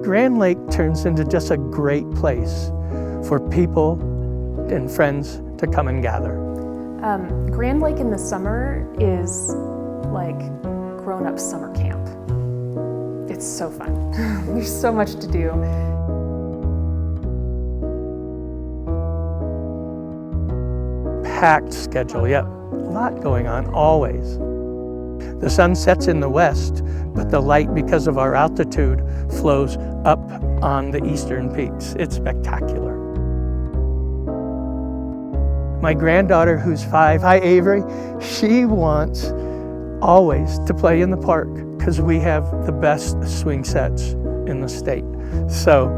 Grand Lake turns into just a great place for people and friends to come and gather. Grand Lake in the summer is like grown-up summer camp. It's so fun. There's so much to do. Packed schedule, yep. A lot going on, always. The sun sets in the west, but the light, because of our altitude, flows up on the eastern peaks. It's spectacular. My granddaughter, who's 5, hi Avery, she wants always to play in the park because we have the best swing sets in the state. So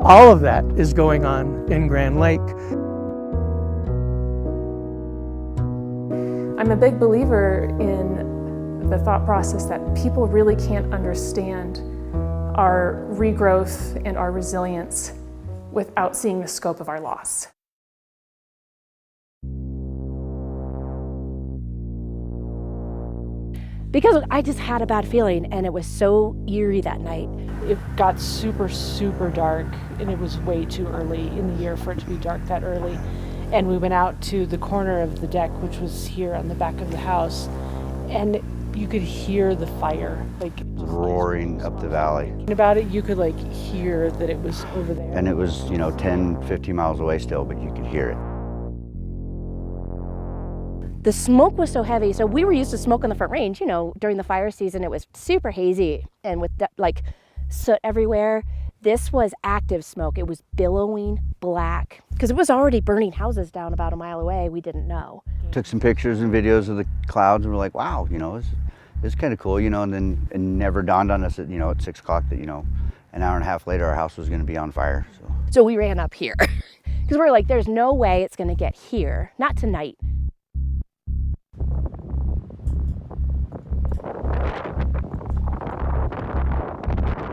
all of that is going on in Grand Lake. I'm a big believer in the thought process that people really can't understand our regrowth and our resilience without seeing the scope of our loss. Because I just had a bad feeling, and it was so eerie that night. It got super, super dark, and it was way too early in the year for it to be dark that early. And we went out to the corner of the deck, which was here on the back of the house, and you could hear the fire, like roaring up the valley. About it, you could like hear that it was over there. And it was, 10, 15 miles away still, but you could hear it. The smoke was so heavy, so we were used to smoke on the Front Range. During the fire season, it was super hazy and with soot everywhere. This was active smoke. It was billowing black because it was already burning houses down about a mile away. We didn't know. Took some pictures and videos of the clouds and we're like, wow, it's kind of cool, and then it never dawned on us at 6 o'clock that, an hour and a half later our house was going to be on fire. So we ran up here because we're like, there's no way it's going to get here, not tonight.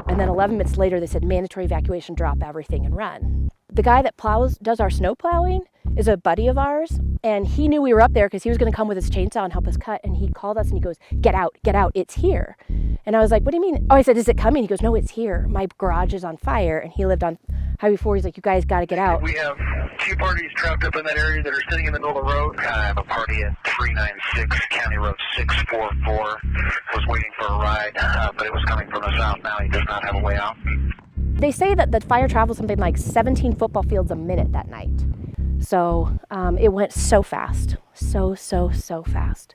And then 11 minutes later, they said mandatory evacuation, drop everything and run. The guy that does our snow plowing is a buddy of ours, and he knew we were up there because he was going to come with his chainsaw and help us cut. And he called us and he goes, get out, it's here. And I was like, what do you mean? Oh, I said, is it coming? He goes, no, it's here. My garage is on fire. And he lived on Highway 4. He's like, you guys got to get out. We have 2 parties trapped up in that area that are sitting in the middle of the road. I have a party at 396 County Road 644. Was waiting for a ride, but it was coming from the south now. He does not have a way out. They say that the fire traveled something like 17 football fields a minute that night. So it went so fast, so fast.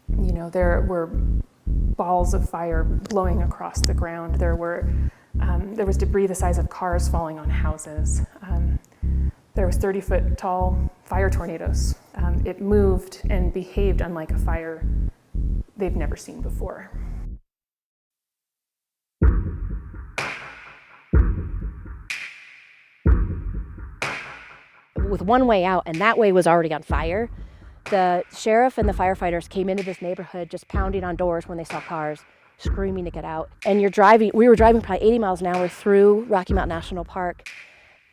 There were balls of fire blowing across the ground. There was debris the size of cars falling on houses. There was 30-foot tall fire tornadoes. It moved and behaved unlike a fire they've never seen before. With one way out, and that way was already on fire. The sheriff and the firefighters came into this neighborhood just pounding on doors when they saw cars, screaming to get out. And we were driving probably 80 miles an hour through Rocky Mountain National Park,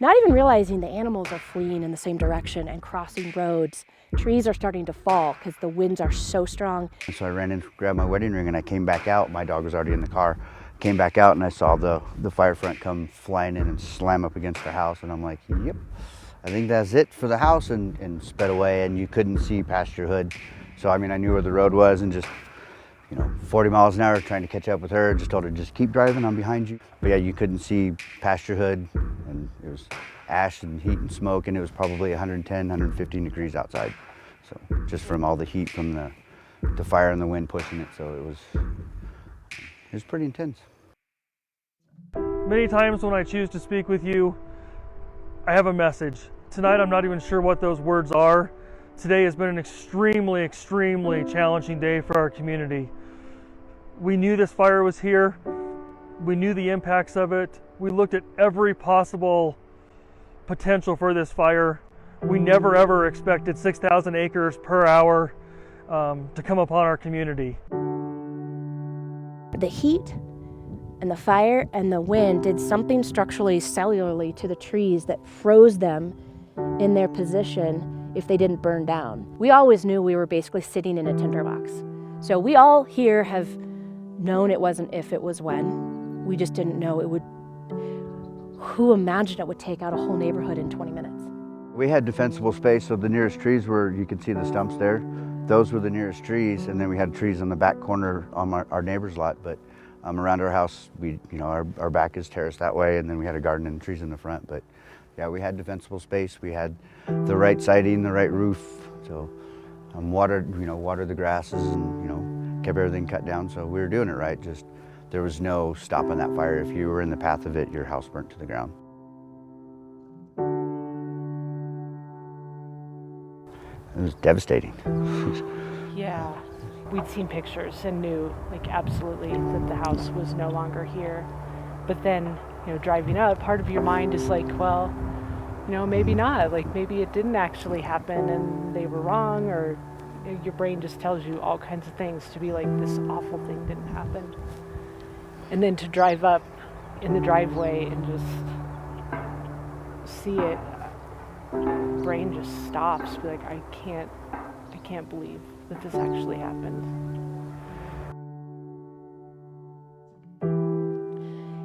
not even realizing the animals are fleeing in the same direction and crossing roads. Trees are starting to fall because the winds are so strong. So I ran in, grabbed my wedding ring, and I came back out. My dog was already in the car. Came back out and I saw the fire front come flying in and slam up against the house, and I'm like, yep. I think that's it for the house, and sped away, and you couldn't see past your hood. So, I knew where the road was, and just, 40 miles an hour trying to catch up with her. Just told her, just keep driving, I'm behind you. But yeah, you couldn't see past your hood, and it was ash and heat and smoke, and it was probably 110, 115 degrees outside. So just from all the heat from the fire and the wind pushing it. So it was pretty intense. Many times when I choose to speak with you, I have a message. Tonight, I'm not even sure what those words are. Today has been an extremely, extremely challenging day for our community. We knew this fire was here. We knew the impacts of it. We looked at every possible potential for this fire. We never ever expected 6,000 acres per hour to come upon our community. The heat and the fire and the wind did something structurally, cellularly to the trees that froze them in their position if they didn't burn down. We always knew we were basically sitting in a tinderbox. So we all here have known it wasn't if, it was when. We just didn't know it would. Who imagined it would take out a whole neighborhood in 20 minutes? We had defensible space, so the nearest trees were, you can see the stumps there. Those were the nearest trees, and then we had trees on the back corner on our neighbor's lot. But around our house, our back is terraced that way, and then we had a garden and trees in the front. But yeah, we had defensible space. We had the right siding, the right roof, so watered the grasses, and kept everything cut down. So we were doing it right. Just there was no stopping that fire. If you were in the path of it, your house burnt to the ground. It was devastating. Yeah, we'd seen pictures and knew absolutely that the house was no longer here. But then, driving up, part of your mind is well, maybe not. Maybe it didn't actually happen and they were wrong, or your brain just tells you all kinds of things to be this awful thing didn't happen. And then to drive up in the driveway and just see it, brain just stops. Be I can't believe that this actually happened.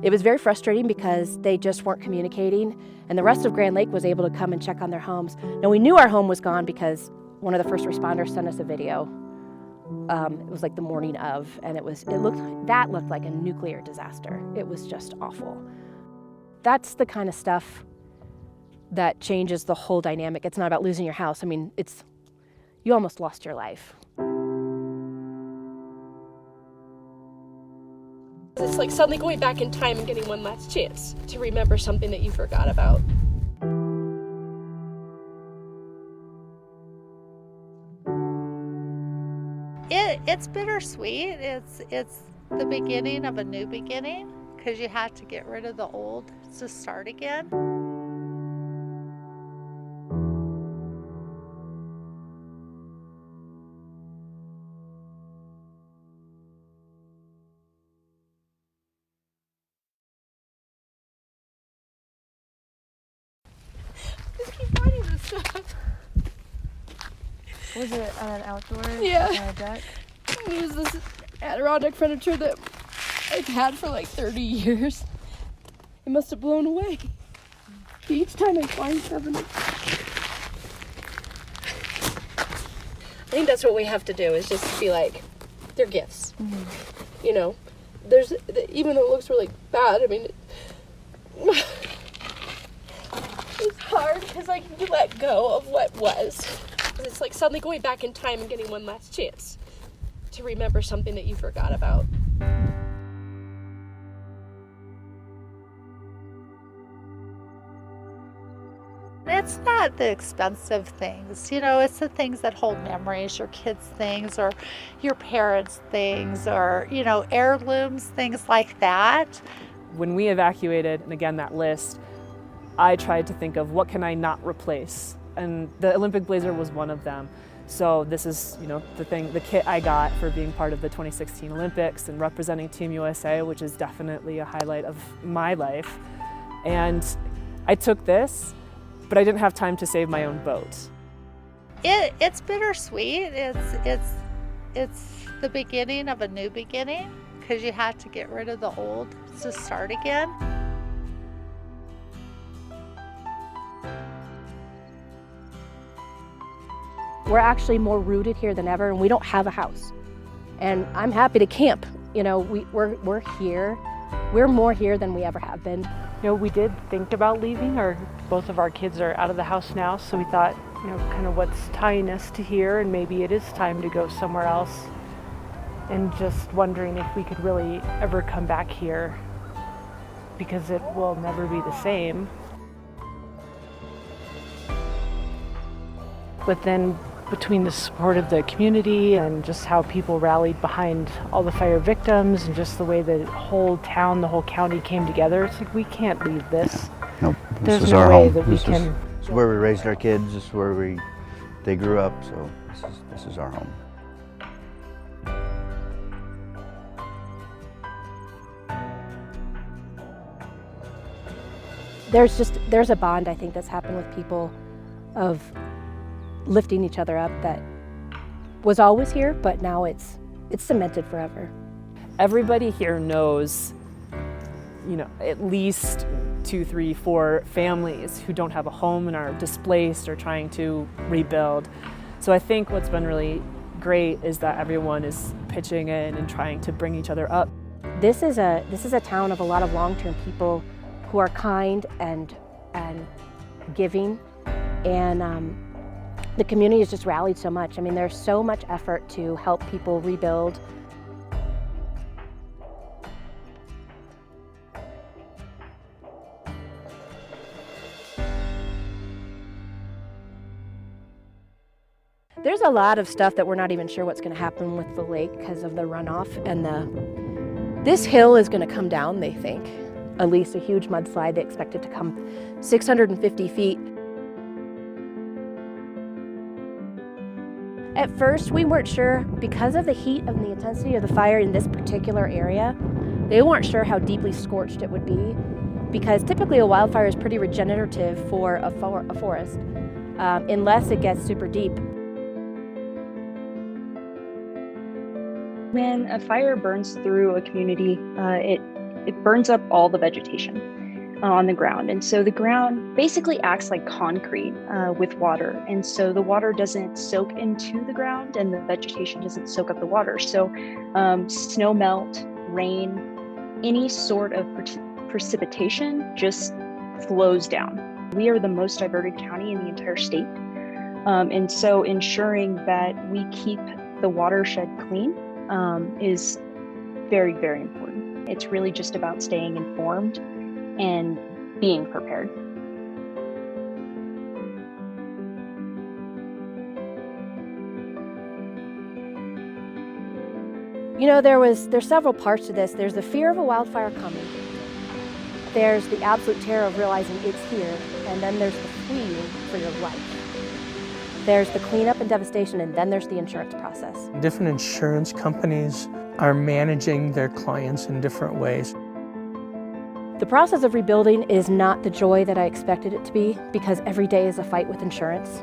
It was very frustrating because they just weren't communicating, and the rest of Grand Lake was able to come and check on their homes. Now, we knew our home was gone because one of the first responders sent us a video. It was the morning of, and it looked like a nuclear disaster. It was just awful. That's the kind of stuff that changes the whole dynamic. It's not about losing your house. You almost lost your life. It's suddenly going back in time and getting one last chance to remember something that you forgot about. It's bittersweet. It's the beginning of a new beginning, because you had to get rid of the old to start again. Just keep finding this stuff. Was it on an outdoor deck? It was this Adirondack furniture that I've had for 30 years. It must have blown away. Each time I find something. I think that's what we have to do, is just be they're gifts. Mm-hmm. There's, even though it looks really bad, it's hard because you let go of what was. It's suddenly going back in time and getting one last chance to remember something that you forgot about. It's not the expensive things, it's the things that hold memories, your kids' things or your parents' things, or, heirlooms, things like that. When we evacuated, and again, that list, I tried to think of what can I not replace, and the Olympic blazer was one of them. So this is, the kit I got for being part of the 2016 Olympics and representing Team USA, which is definitely a highlight of my life. And I took this, but I didn't have time to save my own boat. It's bittersweet. It's the beginning of a new beginning, because you had to get rid of the old to start again. We're actually more rooted here than ever, and we don't have a house. And I'm happy to camp. We're here. We're more here than we ever have been. We did think about leaving. Both of our kids are out of the house now, so we thought, kind of what's tying us to here, and maybe it is time to go somewhere else. And just wondering if we could really ever come back here, because it will never be the same. But then between the support of the community and just how people rallied behind all the fire victims and just the way the whole town, the whole county came together, it's we can't leave this. Nope. There's no way that we can. This is where we raised our kids. This is where they grew up. So this is our home. There's a bond, I think, that's happened with people of lifting each other up that was always here, but now it's cemented forever. Everybody here knows, at least 2, 3, 4 families who don't have a home and are displaced or trying to rebuild. So I think what's been really great is that everyone is pitching in and trying to bring each other up. This is a town of a lot of long-term people who are kind and giving, and the community has just rallied so much. I mean, there's so much effort to help people rebuild. There's a lot of stuff that we're not even sure what's going to happen with the lake because of the runoff, and this hill is going to come down, they think. At least a huge mudslide. They expect it to come 650 feet. At first, we weren't sure, because of the heat and the intensity of the fire in this particular area, they weren't sure how deeply scorched it would be, because typically a wildfire is pretty regenerative for a forest, unless it gets super deep. When a fire burns through a community, it burns up all the vegetation on the ground. And so the ground basically acts like concrete with water. And so the water doesn't soak into the ground and the vegetation doesn't soak up the water. So snow melt, rain, any sort of precipitation just flows down. We are the most diverted county in the entire state. And so ensuring that we keep the watershed clean is very, very important. It's really just about staying informed and being prepared. You know, there's several parts to this. There's the fear of a wildfire coming. There's the absolute terror of realizing it's here. And then there's the fleeing for your life. There's the cleanup and devastation, and then there's the insurance process. Different insurance companies are managing their clients in different ways. The process of rebuilding is not the joy that I expected it to be, because every day is a fight with insurance.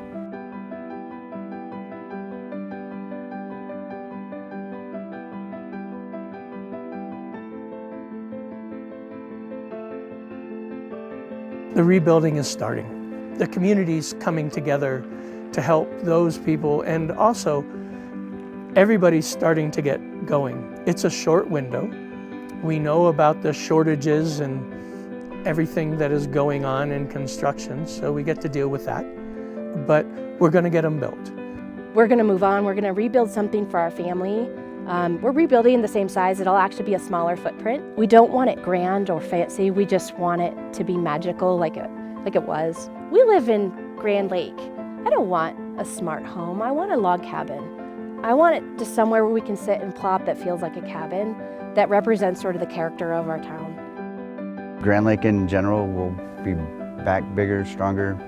The rebuilding is starting. The community's coming together to help those people, and also everybody's starting to get going. It's a short window. We know about the shortages and everything that is going on in construction, so we get to deal with that. But we're going to get them built. We're going to move on. We're going to rebuild something for our family. We're rebuilding the same size. It'll actually be a smaller footprint. We don't want it grand or fancy. We just want it to be magical like it was. We live in Grand Lake. I don't want a smart home. I want a log cabin. I want it just somewhere where we can sit and plop that feels like a cabin, that represents sort of the character of our town. Grand Lake in general will be back bigger, stronger.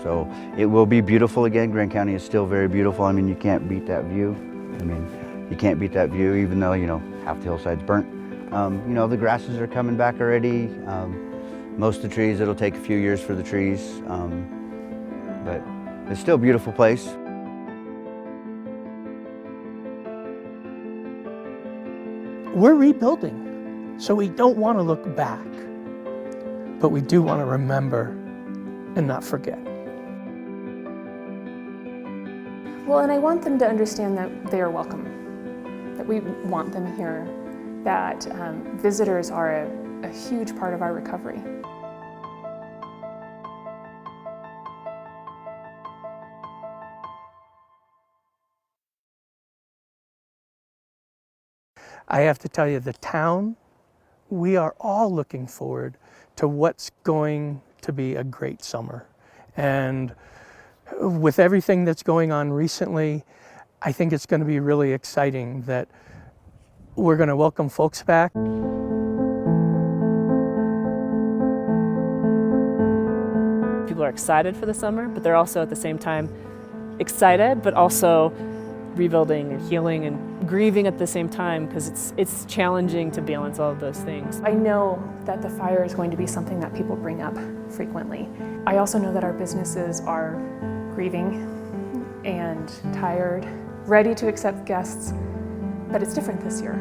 So it will be beautiful again. Grand County is still very beautiful. I mean, you can't beat that view. I mean, you can't beat that view even though, you know, half the hillside's burnt. You know, the grasses are coming back already. Most of the trees, it'll take a few years for the trees. But it's still a beautiful place. We're rebuilding, so we don't want to look back, but we do want to remember and not forget. Well, and I want them to understand that they are welcome, that we want them here, that visitors are a huge part of our recovery. I have to tell you, the town, we are all looking forward to what's going to be a great summer. And with everything that's going on recently, I think it's going to be really exciting that we're going to welcome folks back. People are excited for the summer, but they're also at the same time excited, but also rebuilding and healing and grieving at the same time, because it's challenging to balance all of those things. I know that the fire is going to be something that people bring up frequently. I also know that our businesses are grieving and tired, ready to accept guests, but it's different this year.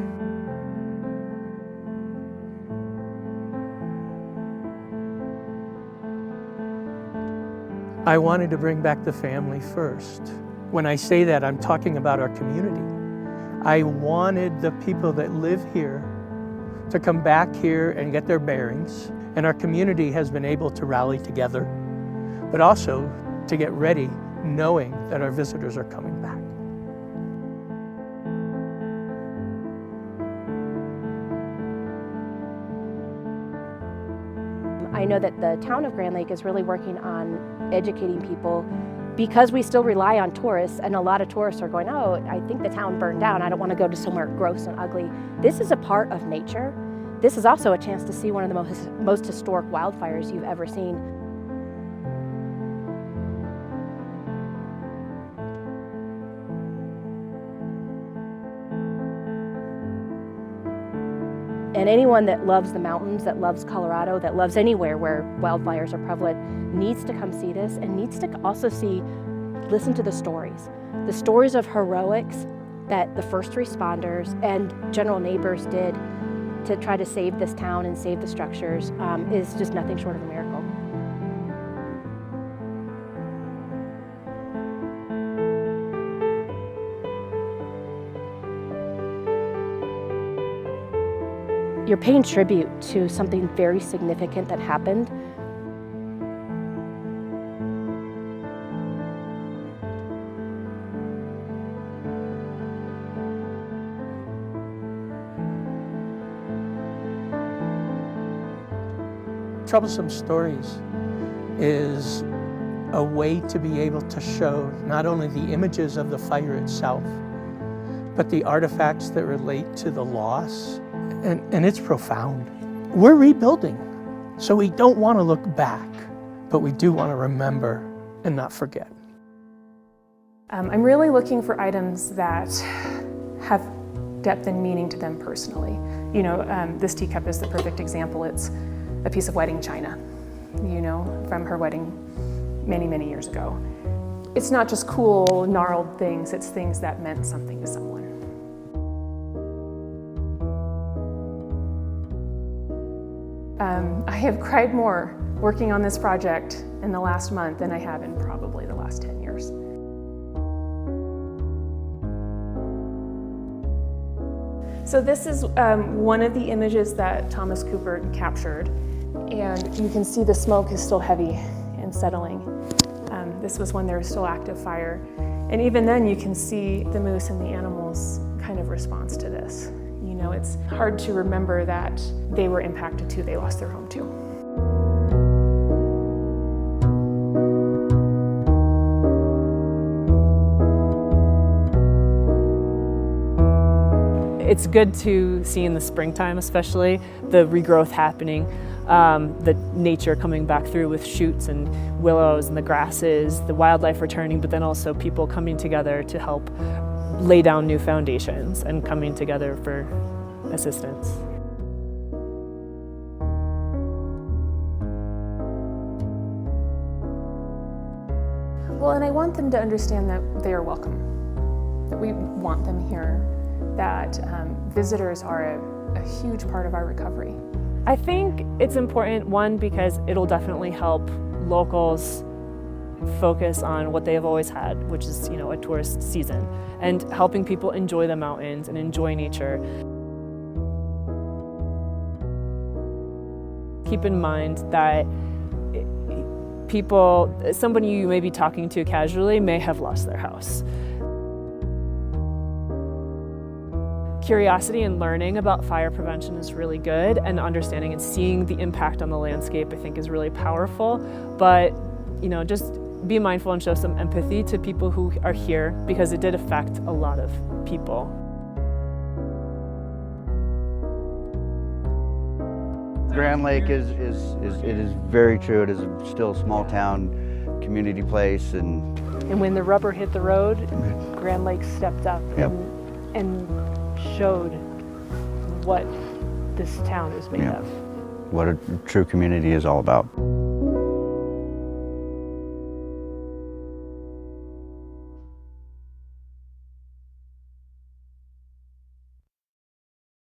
I wanted to bring back the family first. When I say that, I'm talking about our community. I wanted the people that live here to come back here and get their bearings, and our community has been able to rally together, but also to get ready knowing that our visitors are coming back. I know that the town of Grand Lake is really working on educating people because we still rely on tourists, and a lot of tourists are going, oh, I think the town burned down. I don't want to go to somewhere gross and ugly. This is a part of nature. This is also a chance to see one of the most historic wildfires you've ever seen. And anyone that loves the mountains, that loves Colorado, that loves anywhere where wildfires are prevalent, needs to come see this, and needs to also listen to the stories of heroics that the first responders and general neighbors did to try to save this town and save the structures is just nothing short of a miracle. You're paying tribute to something very significant that happened. Troublesome Stories is a way to be able to show not only the images of the fire itself, but the artifacts that relate to the loss. And it's profound. We're rebuilding, so we don't want to look back, but we do want to remember and not forget. I'm really looking for items that have depth and meaning to them personally. You know, this teacup is the perfect example. It's a piece of wedding china, you know, from her wedding many, many years ago. It's not just cool, gnarled things, it's things that meant something to someone. I have cried more working on this project in the last month than I have in probably the last 10 years. So this is one of the images that Thomas Cooper captured, and you can see the smoke is still heavy and settling. This was when there was still active fire, and even then you can see the moose and the animals' kind of response to this. You know, it's hard to remember that they were impacted too, they lost their home too. It's good to see in the springtime especially, the regrowth happening, the nature coming back through with shoots and willows and the grasses, the wildlife returning, but then also people coming together to help lay down new foundations and coming together for assistance. Well, and I want them to understand that they are welcome, that we want them here, that visitors are a huge part of our recovery. I think it's important, one, because it'll definitely help locals focus on what they have always had, which is, you know, a tourist season, and helping people enjoy the mountains and enjoy nature. Keep in mind that somebody you may be talking to casually may have lost their house. Curiosity and learning about fire prevention is really good, and understanding and seeing the impact on the landscape I think is really powerful. But, you know, just be mindful and show some empathy to people who are here, because it did affect a lot of people. Grand Lake it is very true. It is still a small town community place, And when the rubber hit the road, Grand Lake stepped up and showed what this town is made of. What a true community is all about.